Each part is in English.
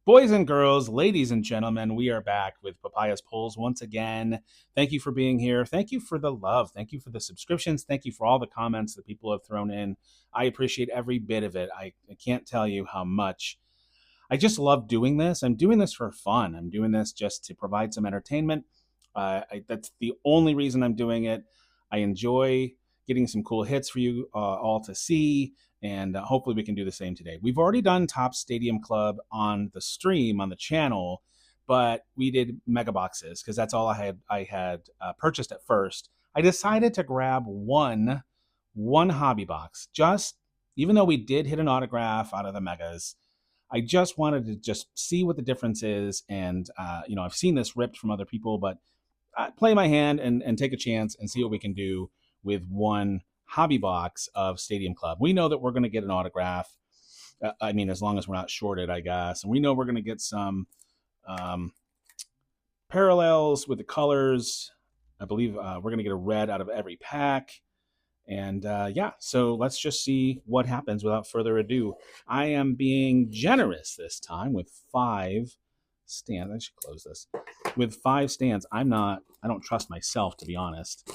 Boys and girls, ladies and gentlemen, we are back with Papaya's Polls once again. Thank you for being here. Thank you for the love. Thank you for the subscriptions. Thank you for all the comments that people have thrown in. I appreciate every bit of it. I can't tell you how much. I just love doing this. I'm doing this for fun. I'm doing this just to provide some entertainment. That's the only reason I'm doing it. I enjoy getting some cool hits for you all to see, and hopefully we can do the same today. We've already done Top Stadium Club on the stream on the channel, but we did mega boxes because that's all I had purchased at first. I decided to grab one hobby box. Just even though we did hit an autograph out of the megas, I just wanted to just see what the difference is, and I've seen this ripped from other people, but play my hand and take a chance and see what we can do with one hobby box of Stadium Club. We know that we're going to get an autograph. I mean, as long as we're not shorted, I guess. And we know we're going to get some parallels with the colors. I believe we're going to get a red out of every pack. And yeah, so let's just see what happens without further ado. I am being generous this time with 5 stands. I should close this. With 5 stands, I don't trust myself, to be honest.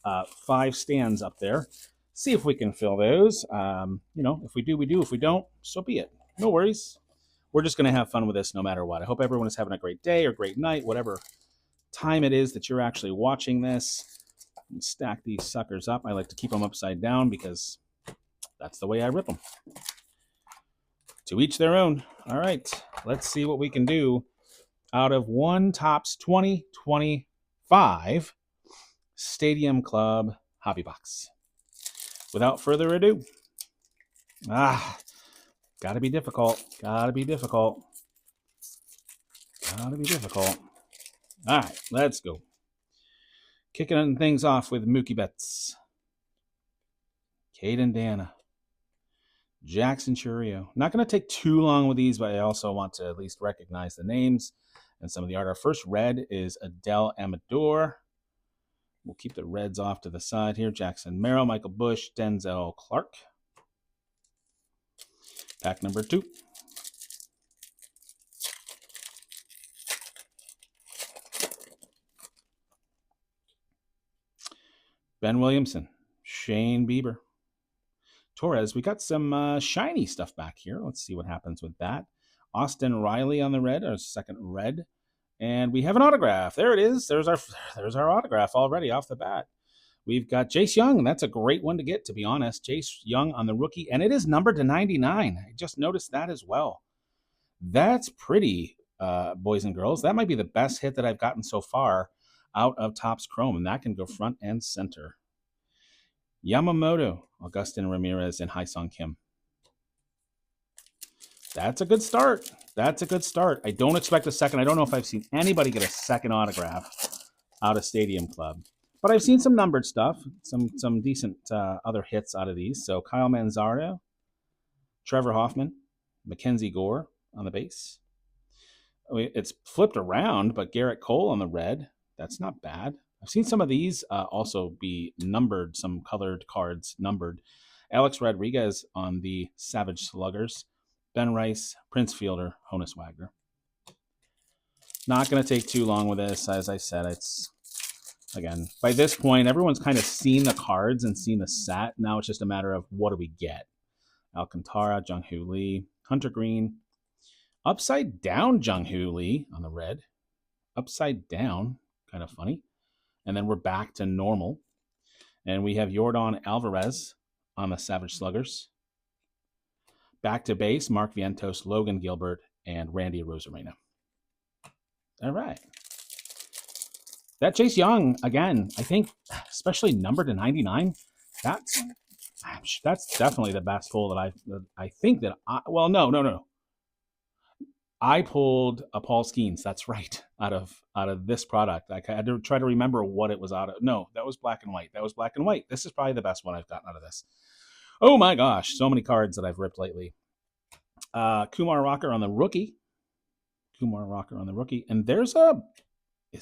5 stands up there. See if we can fill those. If we do, we do. If we don't, so be it. No worries. We're just going to have fun with this no matter what. I hope everyone is having a great day or great night, whatever time it is that you're actually watching this. Stack these suckers up. I like to keep them upside down because that's the way I rip them. To each their own. All right, let's see what we can do out of one Topps 2025 Stadium Club Hobby Box. Without further ado, gotta be difficult. Gotta be difficult. Gotta be difficult. All right, let's go. Kicking things off with Mookie Betts, Caden Dana, Jackson Churio. Not going to take too long with these, but I also want to at least recognize the names and some of the art. Our first red is Adele Amador. We'll keep the reds off to the side here. Jackson Merrill, Michael Bush, Denzel Clark. Pack number 2. Ben Williamson, Shane Bieber, Torres. We got some shiny stuff back here. Let's see what happens with that. Austin Riley on the red, our second red. And we have an autograph. There it is. There's our autograph already off the bat. We've got Jace Young. That's a great one to get, to be honest. Jace Young on the rookie. And it is numbered to 99. I just noticed that as well. That's pretty, boys and girls. That might be the best hit that I've gotten so far out of Topps Chrome, and that can go front and center. Yamamoto, Augustin Ramirez, and Haesung Kim. That's a good start. That's a good start. I don't expect a second. I don't know if I've seen anybody get a second autograph out of Stadium Club, but I've seen some numbered stuff, some decent other hits out of these. So Kyle Manzardo, Trevor Hoffman, Mackenzie Gore on the base. It's flipped around, but Garrett Cole on the red. That's not bad. I've seen some of these also be numbered, some colored cards numbered. Alex Rodriguez on the Savage Sluggers. Ben Rice, Prince Fielder, Honus Wagner. Not going to take too long with this. As I said, it's, again, by this point, everyone's kind of seen the cards and seen the set. Now it's just a matter of what do we get. Alcantara, Jung-Hoo Lee, Hunter Green. Upside down Jung-Hoo Lee on the red. Upside down. Kind of funny. And then we're back to normal. And we have Yordan Alvarez on the Savage Sluggers. Back to base, Mark Vientos, Logan Gilbert, and Randy Arozarena. All right. That Chase Young, again, I think, especially numbered to 99, that's definitely the best pull that I think that no. I pulled a Paul Skeens. That's right. Out of this product. I had to try to remember what it was out of. No, that was black and white. This is probably the best one I've gotten out of this. Oh my gosh. So many cards that I've ripped lately. Kumar Rocker on the rookie. And is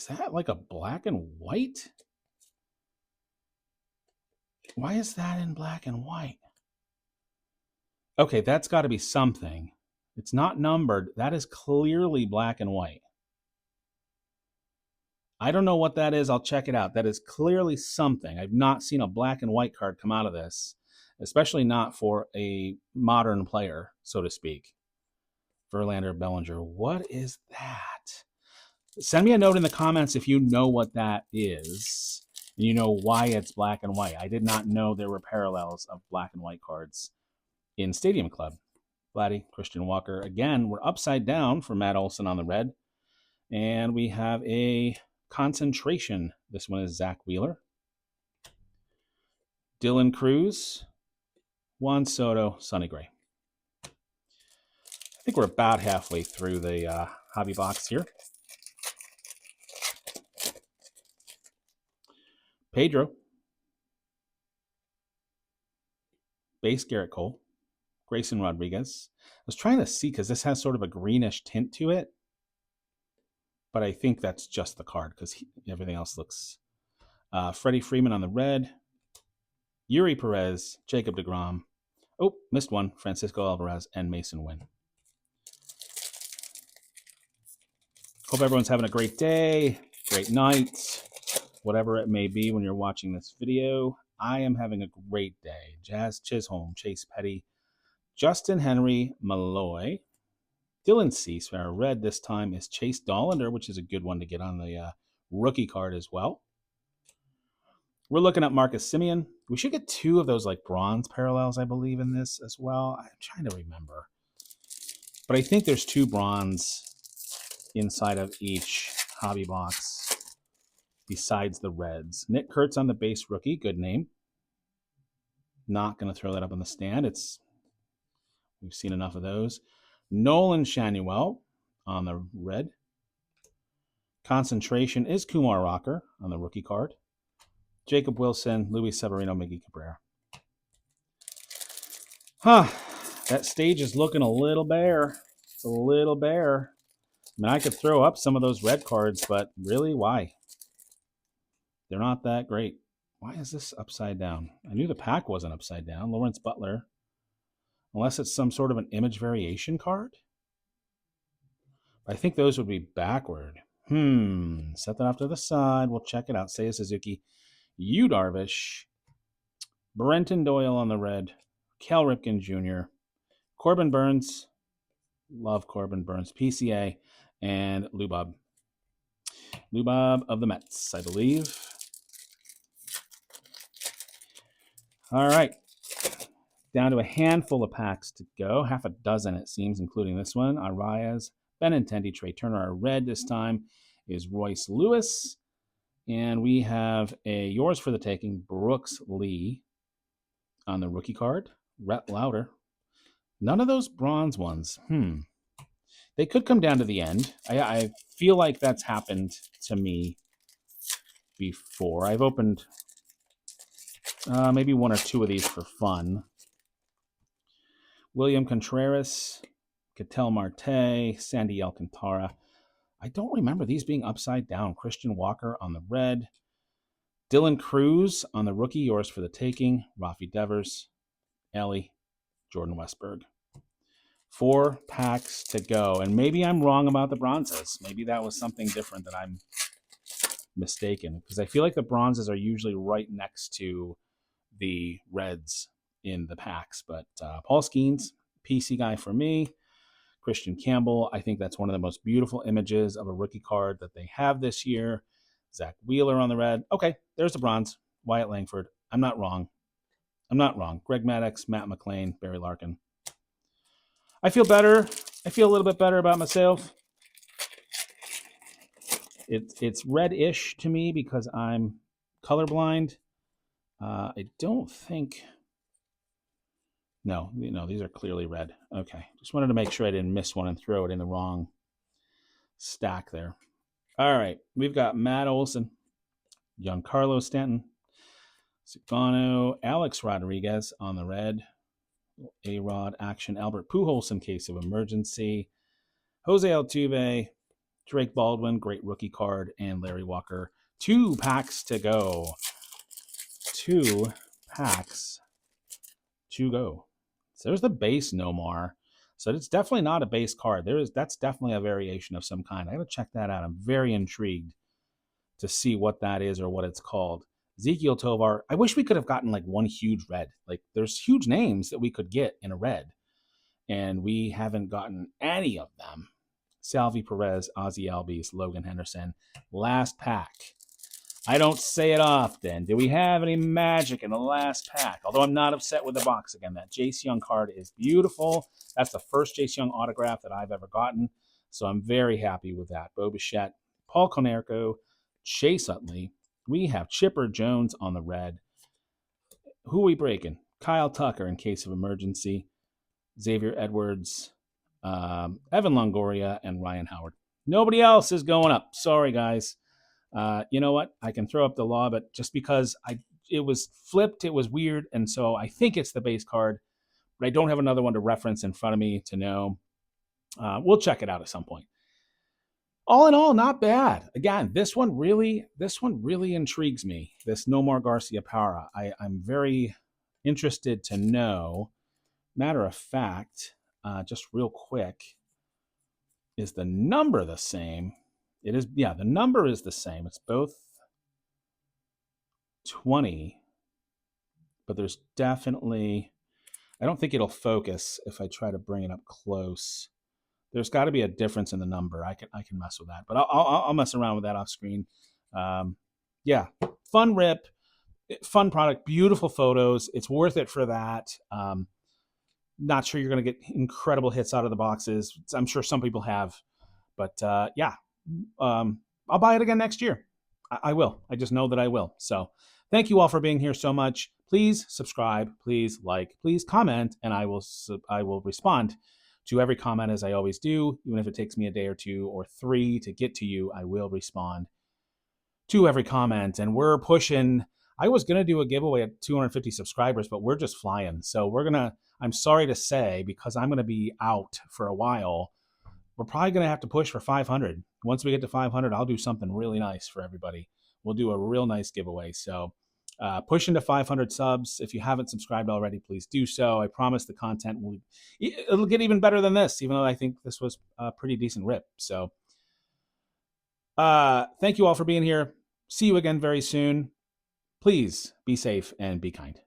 that like a black and white? Why is that in black and white? Okay, that's got to be something. It's not numbered. That is clearly black and white. I don't know what that is. I'll check it out. That is clearly something. I've not seen a black and white card come out of this, especially not for a modern player, so to speak. Verlander, Bellinger. What is that? Send me a note in the comments if you know what that is and you know why it's black and white. I did not know there were parallels of black and white cards in Stadium Club. Vladdy, Christian Walker. Again, we're upside down for Matt Olson on the red. And we have a concentration. This one is Zach Wheeler. Dylan Cruz, Juan Soto, Sonny Gray. I think we're about halfway through the hobby box here. Pedro. Base Garrett Cole. Grayson Rodriguez. I was trying to see because this has sort of a greenish tint to it. But I think that's just the card because everything else looks... Freddie Freeman on the red. Yuri Perez, Jacob deGrom. Oh, missed one. Francisco Alvarez and Mason Wynn. Hope everyone's having a great day, great night, whatever it may be when you're watching this video. I am having a great day. Jazz Chisholm, Chase Petty, Justin Henry, Malloy, Dylan Cease. Our red this time is Chase Dollander, which is a good one to get on the rookie card as well. We're looking at Marcus Semien. We should get 2 of those like bronze parallels, I believe, in this as well. I'm trying to remember. But I think there's 2 bronze inside of each hobby box besides the reds. Nick Kurtz on the base rookie. Good name. Not going to throw that up on the stand. We've seen enough of those. Nolan Shanuel on the red. Concentration is Kumar Rocker on the rookie card. Jacob Wilson, Luis Severino, Miggy Cabrera. That stage is looking a little bare. It's a little bare. I mean, I could throw up some of those red cards, but really, why? They're not that great. Why is this upside down? I knew the pack wasn't upside down. Lawrence Butler. Unless it's some sort of an image variation card. I think those would be backward. Set that off to the side. We'll check it out. Seiya Suzuki. Yu Darvish. Brenton Doyle on the red. Cal Ripken Jr. Corbin Burns. Love Corbin Burns. PCA. And Lubob. Lubob of the Mets, I believe. All right. Down to a handful of packs to go. Half a dozen, it seems, including this one. Arias, Benintendi, Trey Turner. Our red this time is Royce Lewis. And we have a yours for the taking, Brooks Lee on the rookie card. Rhett Lauder. None of those bronze ones. They could come down to the end. I feel like that's happened to me before. I've opened maybe 1 or 2 of these for fun. William Contreras, Ketel Marte, Sandy Alcantara. I don't remember these being upside down. Christian Walker on the red. Dylan Cruz on the rookie, yours for the taking. Rafi Devers, Ellie, Jordan Westberg. 4 packs to go. And maybe I'm wrong about the bronzes. Maybe that was something different that I'm mistaken. Because I feel like the bronzes are usually right next to the reds in the packs. But Paul Skeens, PC guy for me. Christian Campbell, I think that's one of the most beautiful images of a rookie card that they have this year. Zach Wheeler on the red. Okay, there's the bronze. Wyatt Langford. I'm not wrong. Greg Maddux, Matt McLean, Barry Larkin. I feel better. I feel a little bit better about myself. It's red-ish to me because I'm colorblind. I don't think... No, these are clearly red. Okay, just wanted to make sure I didn't miss one and throw it in the wrong stack there. All right, we've got Matt Olson, Giancarlo Stanton, Sugano, Alex Rodriguez on the red, A-Rod action, Albert Pujols in case of emergency, Jose Altuve, Drake Baldwin, great rookie card, and Larry Walker. 2 packs to go. 2 packs to go. So there's the base Nomar. So it's definitely not a base card. That's definitely a variation of some kind. I gotta check that out. I'm very intrigued to see what that is or what it's called. Ezekiel Tovar. I wish we could have gotten like one huge red. Like there's huge names that we could get in a red, and we haven't gotten any of them. Salvi Perez, Ozzy Albies, Logan Henderson. Last pack. I don't say it often. Do we have any magic in the last pack? Although I'm not upset with the box again. That Jace Young card is beautiful. That's the first Jace Young autograph that I've ever gotten. So I'm very happy with that. Bo Bichette, Paul Konerko, Chase Utley. We have Chipper Jones on the red. Who are we breaking? Kyle Tucker in case of emergency. Xavier Edwards, Evan Longoria, and Ryan Howard. Nobody else is going up. Sorry, guys. You know what? I can throw up the law, but just because it was flipped, it was weird, and so I think it's the base card, but I don't have another one to reference in front of me to know. We'll check it out at some point. All in all, not bad. Again, this one really intrigues me. This Nomar Garcia Parra. I'm very interested to know. Matter of fact, just real quick, is the number the same? It is, yeah, the number is the same. It's both 20, but there's definitely, I don't think it'll focus if I try to bring it up close. There's got to be a difference in the number. I can mess with that, but I'll mess around with that off screen. Yeah, fun rip, fun product, beautiful photos. It's worth it for that. Not sure you're going to get incredible hits out of the boxes. I'm sure some people have, but yeah, I'll buy it again next year. I will. I just know that I will. So thank you all for being here so much. Please subscribe, please like, please comment, and I will respond to every comment as I always do. Even if it takes me a day or 2 or 3 to get to you, I will respond to every comment. And we're pushing. I was going to do a giveaway at 250 subscribers, but we're just flying. So I'm sorry to say, because I'm going to be out for a while, we're probably going to have to push for 500. Once we get to 500, I'll do something really nice for everybody. We'll do a real nice giveaway. So pushing to 500 subs. If you haven't subscribed already, please do so. I promise the content it'll get even better than this, even though I think this was a pretty decent rip. So thank you all for being here. See you again very soon. Please be safe and be kind.